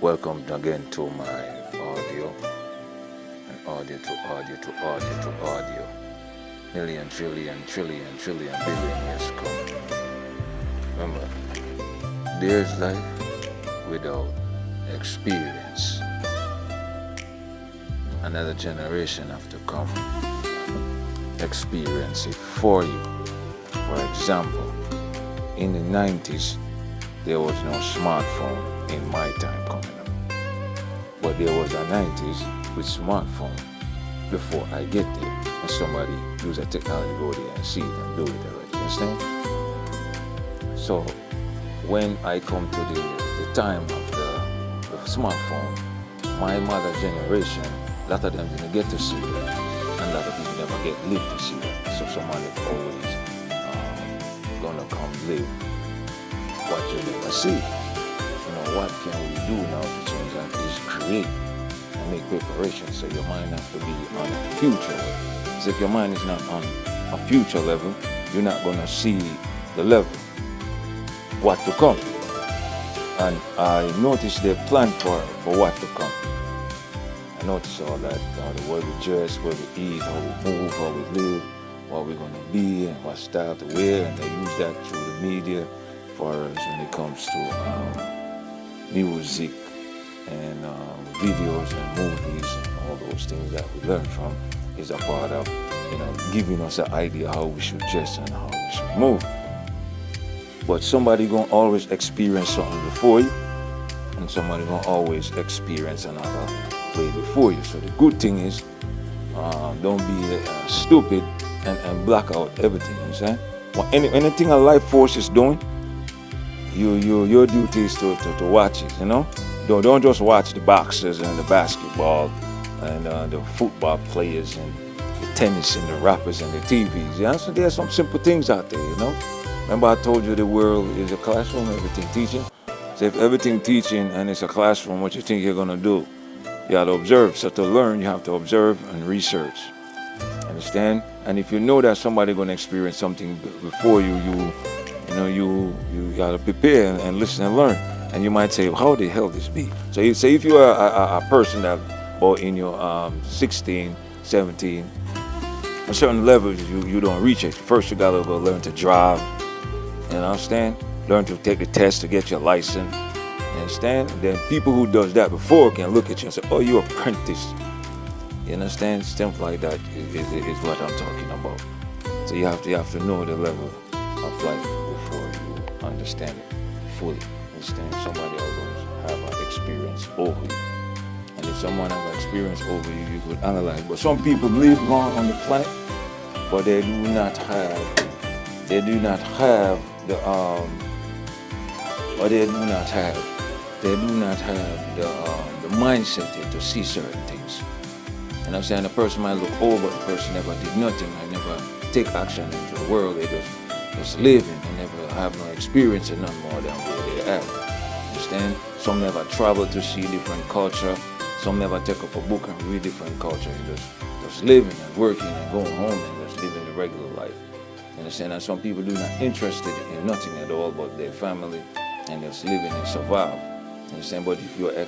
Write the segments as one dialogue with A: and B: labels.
A: Welcome again to my audio, and audio to audio to audio to audio. Million, trillion, trillion, trillion, billion years coming. Remember, there's life without experience. Another generation have to come experience it for you. For example, in the 90s, there was no smartphone in my time coming up. But there was a 90s with smartphone before I get there. And somebody use a technology, go there and see it and do it already. Understand? So when I come to the time of the smartphone, my mother's generation, a lot of them didn't get to see it. And a lot of people never live to see it. So somebody always gonna come live what you never see. What can we do now to change that is create and make preparations so your mind has to be on a future level. Because if your mind is not on a future level, you're not going to see the level, what to come. And I noticed they plan for what to come. I noticed all that, the way we dress, where we eat, how we move, how we live, what we're going to be, and what style to wear, and they use that through the media for us when it comes to music and videos and movies and all those things that we learn from is a part of, giving us an idea how we should dress and how we should move. But somebody gonna always experience something before you, and somebody gonna always experience another way before you. So the good thing is, don't be stupid and block out everything. You understand? Anything a life force is doing, your duty is to watch it, Don't just watch the boxers and the basketball and the football players and the tennis and the rappers and the TVs. So there's some simple things out there, Remember I told you the world is a classroom, everything teaching? So if everything teaching and it's a classroom, what you think you're gonna do? You have to observe. So to learn, you have to observe and research. Understand? And if you know that somebody gonna experience something before you gotta prepare and listen and learn. And you might say, how the hell this be? So you say if you are a person that, or in your 16, 17, at certain levels you don't reach it. First you gotta go learn to drive, you understand? Learn to take a test to get your license, you understand? Then people who does that before can look at you and say, oh, you're apprentice. You understand? Stuff like that is what I'm talking about. So you have to know the level of life before you understand it fully. Understand? Somebody always have an experience over you. And if someone have an experience over you, you could analyze. But some people live long on the planet, but they do not have the mindset to see certain things. And I'm saying the person might look old, but the person never did nothing. I never take action into the world. They just living and never have no experience and none more than where they at. Understand? Some never travel to see different culture. Some never take up a book and read different culture. You just living and working and going home and just living the regular life. Understand? And some people do not interested in nothing at all but their family and just living and survive. Understand? But if you're an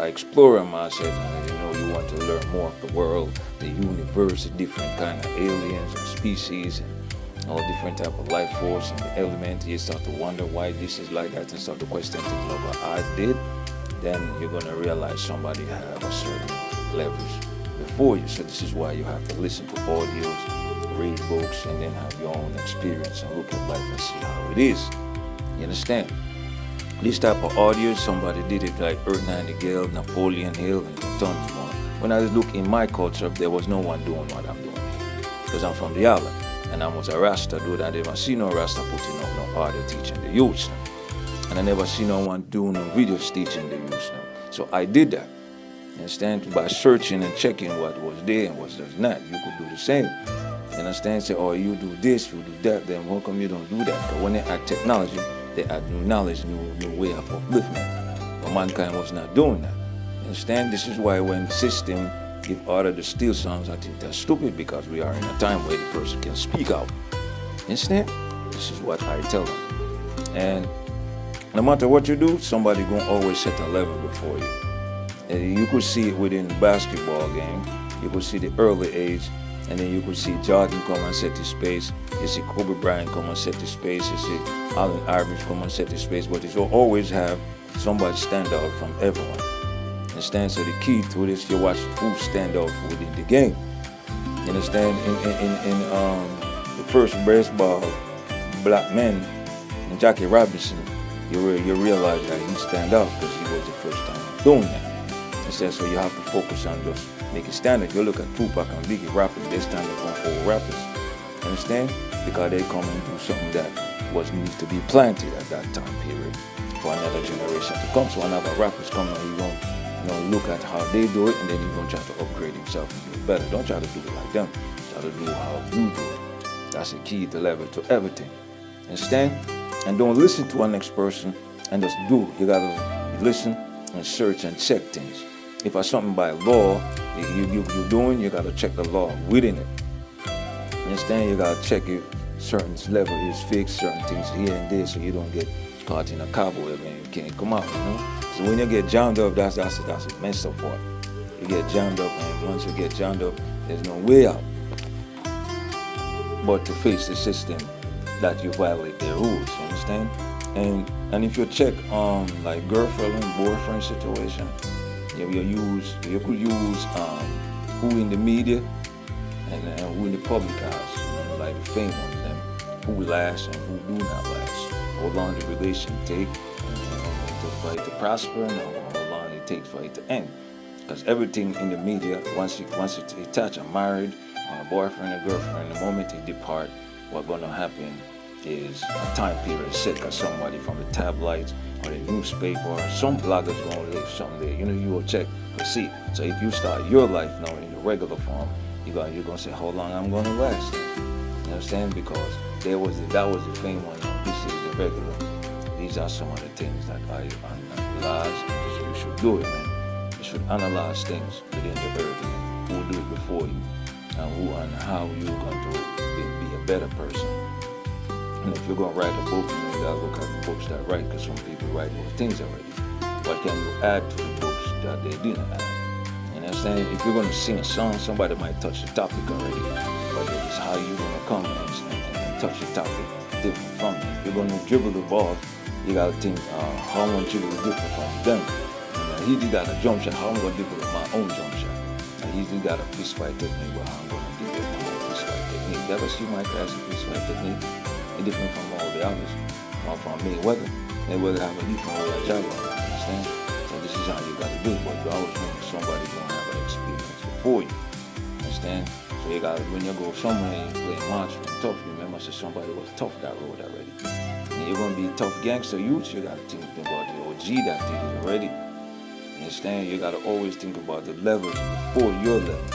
A: explorer mindset, you want to learn more of the world, the universe, the different kind of aliens and species and all different type of life force and the element, you start to wonder why this is like that and start to question things like what I did, then you're going to realize somebody have a certain levels before you. So this is why you have to listen to audios, read books, and then have your own experience and look at life and see how it is. You understand? This type of audio, somebody did it like Earth Nightingale, Napoleon Hill, and tons more. When I look in my culture, there was no one doing what I'm doing because I'm from the island. And I was a Rasta dude. I never see no Rasta putting up no audio teaching the youth. And I never see no one doing no videos teaching the youth. So I did that. You understand? By searching and checking what was there and what was not, you could do the same. You understand? Say, oh, you do this, you do that, then how come you don't do that? Because when they add technology, they add new knowledge, new way of upliftment. But mankind was not doing that. You understand? This is why when system give order to steal songs, I think that's stupid because we are in a time where the person can speak out. Understand? This is what I tell them. And No matter what you do, somebody gonna always set a level before you. And you could see it within the basketball game. You could see the early age, and then you could see Jordan come and set his pace. You see Kobe Bryant come and set his pace. You see Allen Iverson come and set his pace. But it will always have somebody stand out from everyone. Understand? So the key to this, you watch who stand out within the game. You understand? In the first baseball black men, and Jackie Robinson, you realize that he stand out because he was the first time doing that. So you have to focus on just making standard. You look at Tupac and Biggie rappers, they stand up on old rappers. Understand? Because they come and do something that was needs to be planted at that time period for another generation to come. So another rappers come and you gonna look at how they do it, and then you're gonna try to upgrade himself and do it better. Don't try to do it like them. Try to do how you do it. That's the key to level to everything. Understand? And don't listen to our next person and just do it. You gotta listen and search and check things. If it's something by law you're doing, you gotta check the law within it. Understand? You gotta check if certain level is fixed, certain things here and there, so you don't get caught in a cobweb and you can't come out. So when you get jammed up, that's a messed up part. You get jammed up, and once you get jammed up, there's no way out but to face the system that you violate their rules. You understand? And if you check like girlfriend and boyfriend situation, you could use who in the media and who in the public house, like the famous ones, them who last and who do not last. How long the relation take for it to prosper, and how long it takes for it to end. Because everything in the media, once you attach a married or a boyfriend or girlfriend, the moment they depart, what's gonna happen is a time period set by somebody from the tabloids or the newspaper or some bloggers gonna leave something there. You will check to see. So if you start your life now in your regular form, you're gonna say, how long I'm gonna last? You understand? Because that was the famous one. This is the regular. These are some of the things that I analyze. You should do it, man. You should analyze things within the earth, man. Who will do it before you, and how you're going to be a better person. And if you're going to write a book, you got to look at the books that write, because some people write those things already. What can you add to the books that they didn't add? You understand? If you're going to sing a song, somebody might touch the topic already, but it's how you're going to come and touch the topic different from them. If you're going to dribble the ball, you got to think how I'm going to dribble different from them. And he just got a jump shot, how I'm going to dribble my own jump shot. And he just got a fist fight technique, but how I'm going to dribble my own fist fight technique. You ever see my class of fist fight technique? It's different from all the others. From Mayweather. Mayweather have a different way of job, understand? So this is how you got to do it. But you always remember somebody's going to have an experience before you. Understand? So you got to, when you go somewhere and you play march and tough, you remember so somebody was tough that road already. And you're going to be a tough gangster youth, you got to think about the OG that did it already. You understand? You got to always think about the levels before your level.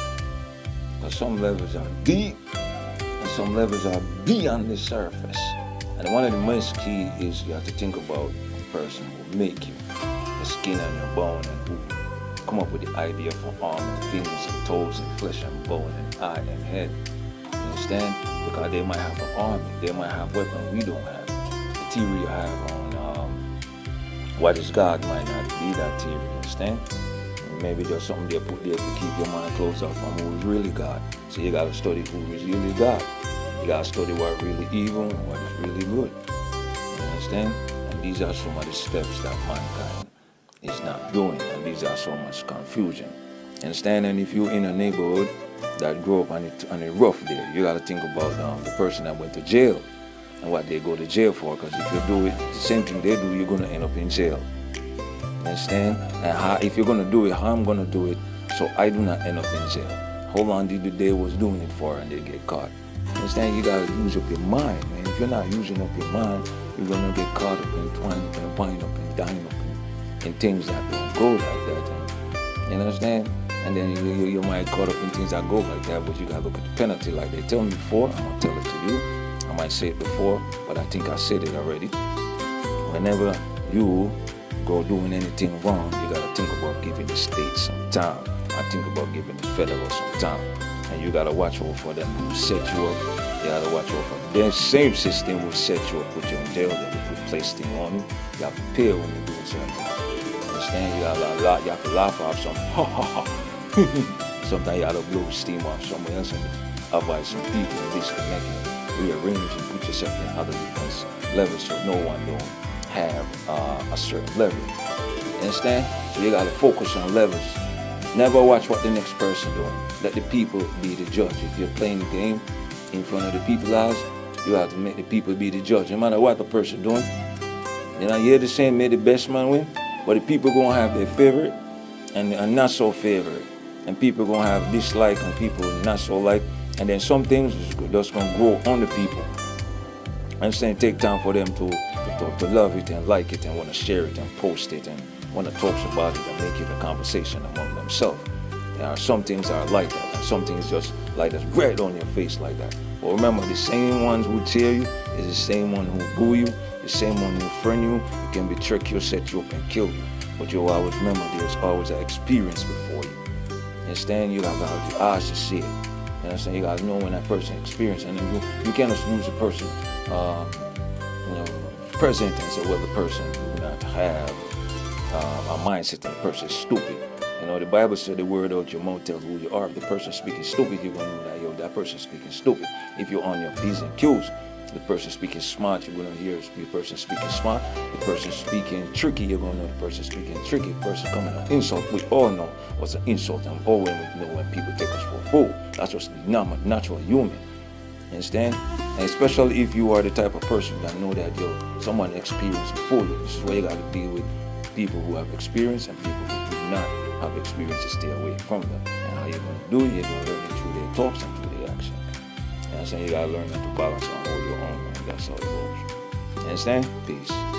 A: Because some levels are deep and some levels are beyond the surface. And one of the most key is you have to think about the person who make you, the skin on your bone, and who come up with the idea for arm and fingers and toes and flesh and bone and eye and head. You understand? Because they might have an army, they might have weapons we don't have. The theory you have on what is God might not be that theory, you understand? Maybe there's something they put there to keep your mind closed off from who is really God. So you gotta study who is really God. You gotta study what really evil and what is really good. You understand? And these are some of the steps that mankind is not doing, and these are so much confusion. Understand? And if you're in a neighborhood that grew up on it rough there, you gotta think about the person that went to jail and what they go to jail for. Because if you do it, the same thing they do, you're gonna end up in jail. Understand? And if you're gonna do it, how I'm gonna do it so I do not end up in jail. How long did they was doing it for and they get caught? Understand? You gotta use up your mind, man. If you're not using up your mind, you're gonna get caught up and twined up and wind up and dying up in things that don't go like that. And, you understand? And then you might caught up in things that go like that, but you gotta look at the penalty. Like they tell me before, I'm gonna tell it to you. I might say it before, but I think I said it already. Whenever you go doing anything wrong, you gotta think about giving the state some time. I think about giving the federal some time. And you gotta watch out for them who set you up. You gotta watch out for them. Their same system will set you up, put you in jail, they will put place things on you. You have to pay when you're doing something. Understand? You got a lot. You have to laugh off something. Sometimes you got to blow steam off someone else and avoid some people and disconnect and rearrange and put yourself in other different levels so no one don't have a certain level. Understand? So you got to focus on levels. Never watch what the next person doing. Let the people be the judge. If you're playing the game in front of the people's eyes, you have to make the people be the judge. No matter what the person doing. You know, you hear the saying, may the best man win. But the people gonna have their favorite and not so favorite. And people gonna have dislike and people not so like. And then some things just gonna grow on the people. I'm saying take time for them to love it and like it and want to share it and post it and want to talk about it and make it a conversation among themselves. There are some things that are like that, and some things just like that, right on your face like that. But remember, the same ones who tear you is the same one who boo you, the same one who friend you. You can betray you, set you up, and kill you. But you always remember, there's always an experience before you. Understand? You gotta have your eyes to see it. You understand? You gotta know when that person experienced, and then you can't just use a person, present and say, well, the person do not have a mindset and the person is stupid. You know, the Bible said the word out your mouth tells who you are. If the person speaking stupid, you're going to know that, that person speaking stupid. If you're on your P's and Q's, the person speaking smart, you're going to hear the person speaking smart. The person speaking tricky, you're going to know the person speaking tricky. The person coming on insult, we all know what's an insult. And all when we know when people take us for a fool. That's what's natural human. Understand? And especially if you are the type of person that know that someone experienced before you. This is why you got to deal with people who have experience and people who do not have experience to stay away from them. And how you're going to do it, you're going to learn it through their talks and through their action. You understand? You got to learn how to balance and hold your own, and that's how it goes. You understand? Peace.